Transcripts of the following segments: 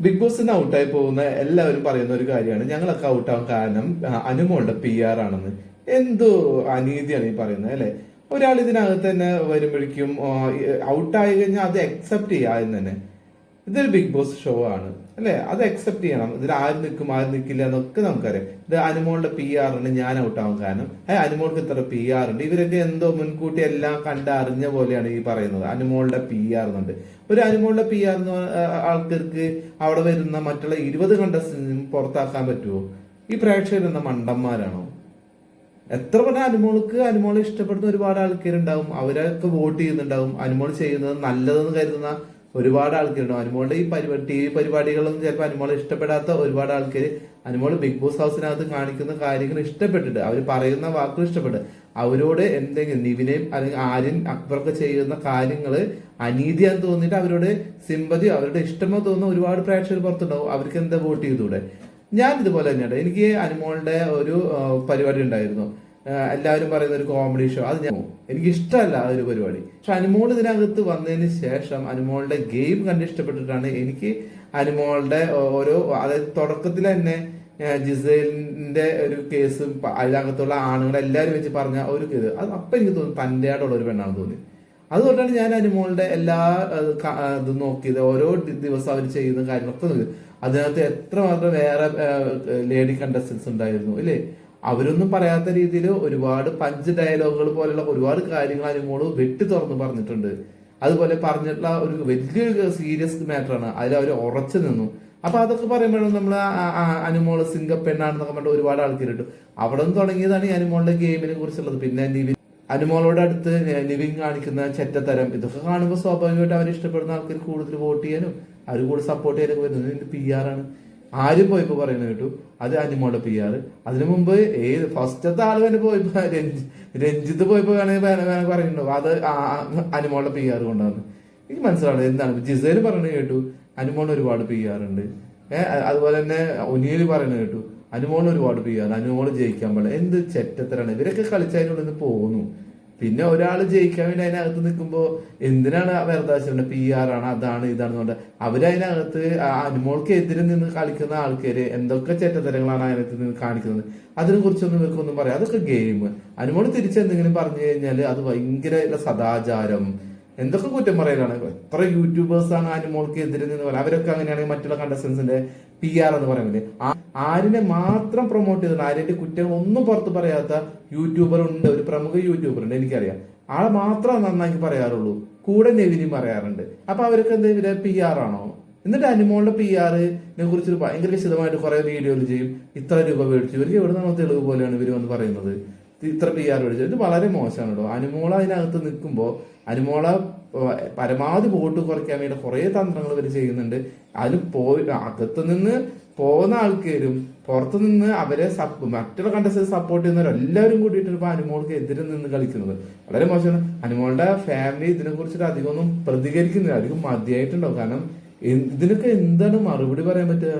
Big ബോസിന് ഔട്ടായി പോകുന്ന എല്ലാവരും പറയുന്ന ഒരു കാര്യമാണ് ഞങ്ങളൊക്കെ ഔട്ടാവാൻ കാരണം അനുമോളുടെ PR ആണെന്ന്. എന്തോ അനീതിയാണ് ഈ പറയുന്നത് അല്ലെ. ഒരാൾ ഇതിനകത്ത് തന്നെ വരുമ്പോഴേക്കും ഔട്ടായി കഴിഞ്ഞാൽ അത് അക്സെപ്റ്റ് ചെയ്യാതെ തന്നെ ഇതൊരു ബിഗ് ബോസ് ഷോ ആണ് അല്ലെ, അത് അക്സെപ്റ്റ് ചെയ്യണം. ഇതിൽ ആര് നിൽക്കും ആര് നിൽക്കില്ല എന്നൊക്കെ നമുക്കറിയാം. ഇത് അനുമോളുടെ PR ഉണ്ട്, ഞാൻ ഔട്ടാവും കാരണം അനുമോൾക്ക് ഇത്ര PR ഉണ്ട്. ഇവരൊക്കെ എന്തോ മുൻകൂട്ടി എല്ലാം കണ്ടറിഞ്ഞ പോലെയാണ് ഈ പറയുന്നത്. അനുമോളുടെ PR എന്നുണ്ട്. ഒരു അനുമോളുടെ PR ആൾക്കാർക്ക് അവിടെ വരുന്ന മറ്റുള്ള 20 കണ്ടസ്റ്റന്റിനും പുറത്താക്കാൻ പറ്റുമോ? ഈ പ്രേക്ഷകരെന്ന മണ്ടന്മാരാണോ? എത്ര പറഞ്ഞാൽ അനുമോളെ ഇഷ്ടപ്പെടുന്ന ഒരുപാട് ആൾക്കാരുണ്ടാവും, അവരൊക്കെ വോട്ട് ചെയ്യുന്നുണ്ടാവും. അനുമോൾ ചെയ്യുന്നത് നല്ലതെന്ന് കരുതുന്ന ഒരുപാട് ആൾക്കാരുണ്ടാവും. അനുമോളുടെ ഈ TV പരിപാടികളൊന്നും ചിലപ്പോൾ അനുമോളെ ഇഷ്ടപ്പെടാത്ത ഒരുപാട് ആൾക്കാർ അനുമോൾ ബിഗ് ബോസ് ഹൗസിനകത്ത് കാണിക്കുന്ന കാര്യങ്ങൾ ഇഷ്ടപ്പെട്ടിട്ട്, അവർ പറയുന്ന വാക്കുകൾ ഇഷ്ടപ്പെട്ട് അവരോട് എന്തെങ്കിലും നിവിനെയും അല്ലെങ്കിൽ ആര്യൻ അക്ബറൊക്കെ ചെയ്യുന്ന കാര്യങ്ങൾ അനീതിയാന്ന് തോന്നിയിട്ട് അവരോട് സിമ്പതിയോ അവരുടെ ഇഷ്ടമോ തോന്നുന്ന ഒരുപാട് പ്രേക്ഷകർ പുറത്തുണ്ടാവും. അവർക്ക് എന്താ വോട്ട് ചെയ്തൂടെ? ഞാൻ ഇതുപോലെ തന്നെയാണ്. എനിക്ക് അനുമോളുടെ ഒരു പരിപാടി ഉണ്ടായിരുന്നു, എല്ലാവരും പറയുന്ന ഒരു കോമഡി ഷോ. അത് എനിക്ക് ഇഷ്ടമല്ല ആ ഒരു പരിപാടി. പക്ഷെ അനുമോൾ ഇതിനകത്ത് വന്നതിന് ശേഷം അനുമോളുടെ ഗെയിം കണ്ട് ഇഷ്ടപ്പെട്ടിട്ടാണ് എനിക്ക് അനുമോളുടെ ഓരോ, അതായത് തുടക്കത്തിൽ തന്നെ ജിസേലിന്റെ ഒരു കേസ്, അതിനകത്തുള്ള ആണുങ്ങൾ എല്ലാവരും വെച്ച് പറഞ്ഞ ഒരു കേസ്, അത് അപ്പൊ എനിക്ക് തോന്നുന്നു തൻ്റെ ആടുള്ള ഒരു പെണ്ണാണെന്ന് തോന്നി. അതുകൊണ്ടാണ് ഞാൻ അനുമോളുടെ എല്ലാ ഇതും നോക്കിയത്. ഓരോ ദിവസം അവർ ചെയ്യുന്ന കാര്യങ്ങളൊക്കെ നോക്കി. അതിനകത്ത് എത്രമാത്രം വേറെ ലേഡി കണ്ടസ്റ്റൻസ് ഉണ്ടായിരുന്നു ഇല്ലേ. അവരൊന്നും പറയാത്ത രീതിയിൽ ഒരുപാട് പഞ്ച് ഡയലോഗുകൾ പോലുള്ള ഒരുപാട് കാര്യങ്ങൾ അനുമോള് വെട്ടി തുറന്ന് പറഞ്ഞിട്ടുണ്ട്. അതുപോലെ പറഞ്ഞിട്ടുള്ള ഒരു വലിയൊരു സീരിയസ് മാറ്ററാണ്, അതിൽ അവർ ഉറച്ചു നിന്നു. അപ്പൊ അതൊക്കെ പറയുമ്പോഴും നമ്മൾ അനുമോള് സിംഗപ്പെണ്ണാണെന്നൊക്കെ പറഞ്ഞിട്ട് ഒരുപാട് ആൾക്കാർ കിട്ടും. അവിടെ നിന്ന് തുടങ്ങിയതാണ് ഈ അനുമോളുടെ ഗെയിമിനെ കുറിച്ചുള്ളത്. പിന്നെ നിവിൻ, അനുമോളോട് അടുത്ത് നിവിൻ കാണിക്കുന്ന ചെറ്റത്തരം, ഇതൊക്കെ കാണുമ്പോൾ സ്വാഭാവികമായിട്ട് അവർ ഇഷ്ടപ്പെടുന്ന ആൾക്കാർ കൂടുതൽ വോട്ട് ചെയ്യാനും അവർ കൂടുതൽ സപ്പോർട്ട് ചെയ്യാനൊക്കെ വരുന്നത് ഇതിന്റെ PR ആണ്. ആരും പോയപ്പോ പറയുന്നത് കേട്ടു അത് അനുമോളുടെ PR. അതിനു മുമ്പ് ഫസ്റ്റത്തെ ആള് തന്നെ പോയപ്പോ രഞ്ജിത്ത് പോയപ്പോ വേണമെങ്കിൽ പറയുന്നുണ്ടോ അത് അനുമോളുടെ PR കൊണ്ടാണ്. എനിക്ക് മനസ്സിലാണ് എന്താണ്. ജിസേല് പറയുന്നത് കേട്ടു അനുമോളിന് ഒരുപാട് PR ഉണ്ട്. അതുപോലെ തന്നെ ഒനിയല് പറയുന്നത് കേട്ടു അനുമോളിന് ഒരുപാട് PR, അനുമോള് ജയിക്കാൻ പാടില്ല. എന്ത് ചെറ്റത്തരാണ്. ഇവരൊക്കെ കളിച്ചതിനുള്ളിൽ നിന്ന് പോകുന്നു. പിന്നെ ഒരാൾ ജയിക്കാൻ വേണ്ടി അതിനകത്ത് നിൽക്കുമ്പോൾ എന്തിനാണ് വെറുതെ PR ആണ് അതാണ് ഇതാണെന്ന് പറഞ്ഞാൽ അവരതിനകത്ത് അനുമോൾക്ക് എതിരെ നിന്ന് കളിക്കുന്ന ആൾക്കാര് എന്തൊക്കെ ചെറ്റത്തരങ്ങളാണ് അതിനകത്ത് നിന്ന് കാണിക്കുന്നത്. അതിനെ കുറിച്ചൊന്നും ഇവർക്കൊന്നും പറയാം. അതൊക്കെ ഗെയിം. അനുമോൾ തിരിച്ചെന്തെങ്കിലും പറഞ്ഞു കഴിഞ്ഞാൽ അത് ഭയങ്കര സദാചാരം, എന്തൊക്കെ കുറ്റം പറയലാണ്. എത്ര യൂട്യൂബേഴ്സാണ് അനുമോൾക്ക് എതിരെ നിന്ന് പറയുന്നത്. അവരൊക്കെ അങ്ങനെയാണെങ്കിൽ മറ്റുള്ള കണ്ടസ്റ്റൻസിന്റെ PR എന്ന് പറയുന്നത് ആരിനെ മാത്രം പ്രൊമോട്ട് ചെയ്തിട്ടുണ്ട്. ആര്യന്റെ കുറ്റങ്ങൾ ഒന്നും പുറത്ത് പറയാത്ത യൂട്യൂബർ ഉണ്ട്, ഒരു പ്രമുഖ യൂട്യൂബർ ഉണ്ട്, എനിക്കറിയാം. ആളെ മാത്രം നന്നാക്കി പറയാറുള്ളൂ, കൂടെ നെവിനും പറയാറുണ്ട്. അപ്പൊ അവർക്ക് എന്തെങ്കിലും PR ആണോ? എന്നിട്ട് അനുമോളുടെ PR-നെ കുറിച്ച് ഭയങ്കര വിശദമായിട്ട് കുറെ വീഡിയോകൾ ചെയ്യും. ഇത്ര രൂപ മേടിച്ചു, ഇവർക്ക് എവിടെ നിന്നോ തെളിവ് പോലെയാണ് ഇവർ വന്ന് പറയുന്നത്. ഇത്ര PR മേടിച്ചു. ഇത് വളരെ മോശമാണ് കേട്ടോ. അനുമോള അതിനകത്ത് നിൽക്കുമ്പോൾ അനുമോള പരമാവധി വോട്ട് കുറയ്ക്കാൻ വേണ്ടി കുറെ തന്ത്രങ്ങൾ ഇവർ ചെയ്യുന്നുണ്ട്. അതിൽ അകത്ത് നിന്ന് പോകുന്ന ആൾക്കാരും പുറത്തു നിന്ന് അവരെ മറ്റുള്ള കണ്ടസ്റ്റൻസ് സപ്പോർട്ട് ചെയ്യുന്നവരെല്ലാവരും കൂടിയിട്ട് ഇപ്പൊ അനുമോൾക്ക് എതിരെ നിന്ന് കളിക്കുന്നത് വളരെ മോശമാണ്. അനുമോളുടെ ഫാമിലി ഇതിനെ കുറിച്ചിട്ട് അധികമൊന്നും പ്രതികരിക്കുന്നില്ല. അധികം മതിയായിട്ടുണ്ടാവും. കാരണം ഇതിനൊക്കെ എന്താണ് മറുപടി പറയാൻ പറ്റുക?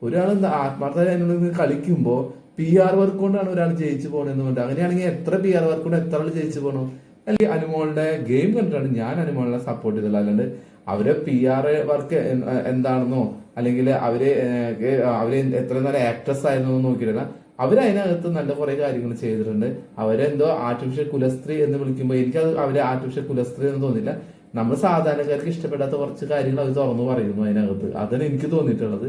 ഒരാൾ ആത്മാർത്ഥത അതിനുള്ളിൽ കളിക്കുമ്പോ PR വർക്ക് കൊണ്ടാണ് ഒരാൾ ജയിച്ചു പോകണമെന്ന് പറഞ്ഞത്. അങ്ങനെയാണെങ്കിൽ എത്ര PR വർക്ക് കൊണ്ട് എത്ര ആൾ ജയിച്ചു പോകണം? അല്ലെങ്കിൽ അനുമോളുടെ ഗെയിം കണ്ടിട്ടാണ് ഞാൻ അനുമോളിനെ സപ്പോർട്ട് ചെയ്തത്. അല്ലാണ്ട് അവരെ PR വർക്ക് എന്താണെന്നോ അല്ലെങ്കിൽ അവര് എത്ര നല്ല ആക്ട്രസ് ആയിരുന്നു നോക്കിയിട്ടില്ല. അവരതിനകത്ത് നല്ല കുറെ കാര്യങ്ങൾ ചെയ്തിട്ടുണ്ട്. അവരെന്തോ ആർട്ടിഫിഷ്യൽ കുലസ്ത്രീ എന്ന് വിളിക്കുമ്പോൾ എനിക്കത് അവരെ ആർട്ടിഫിഷ്യൽ കുലസ്ത്രീ എന്ന് തോന്നില്ല. നമ്മൾ സാധാരണക്കാർക്ക് ഇഷ്ടപ്പെടാത്ത കുറച്ച് കാര്യങ്ങൾ അവർ തുറന്നു പറയുന്നു അതിനകത്ത്. അതാണ് എനിക്ക് തോന്നിയിട്ടുള്ളത്.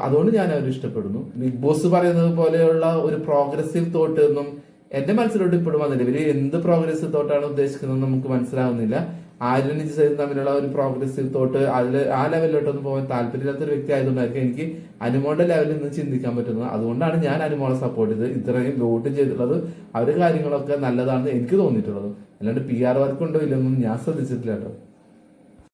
അതുകൊണ്ട് ഞാൻ അവർ ഇഷ്ടപ്പെടുന്നു. ബിഗ് ബോസ് പറയുന്നത് പോലെയുള്ള ഒരു പ്രോഗ്രസീവ് തോട്ട് ഒന്നും എന്റെ മനസ്സിലോട്ട് ഇപ്പോഴും വന്നില്ല. ഇവര് എന്ത് പ്രോഗ്രസീവ് തോട്ടാണ് ഉദ്ദേശിക്കുന്നത് നമുക്ക് മനസ്സിലാവുന്നില്ല. ആര്യൻ ജിസേലും തമ്മിലുള്ള ഒരു പ്രോഗ്രസീവ് തോട്ട് ആ ലെവലിലോട്ടൊന്നും പോകാൻ താല്പര്യമില്ലാത്തൊരു വ്യക്തി ആയതുകൊണ്ടായിരിക്കും എനിക്ക് അനുമോളുടെ ലെവലിൽ നിന്ന് ചിന്തിക്കാൻ പറ്റുന്നത്. അതുകൊണ്ടാണ് ഞാൻ അനുമോളെ സപ്പോർട്ട് ചെയ്തത്. ഇത്രയും വോട്ട് ചെയ്തിട്ടുള്ളത് അവര് കാര്യങ്ങളൊക്കെ നല്ലതാണെന്ന് എനിക്ക് തോന്നിയിട്ടുള്ളത്. അല്ലാണ്ട് PR വർക്ക് ഉണ്ടോ ഇല്ലെന്നൊന്നും ഞാൻ ശ്രദ്ധിച്ചിട്ടില്ല കേട്ടോ.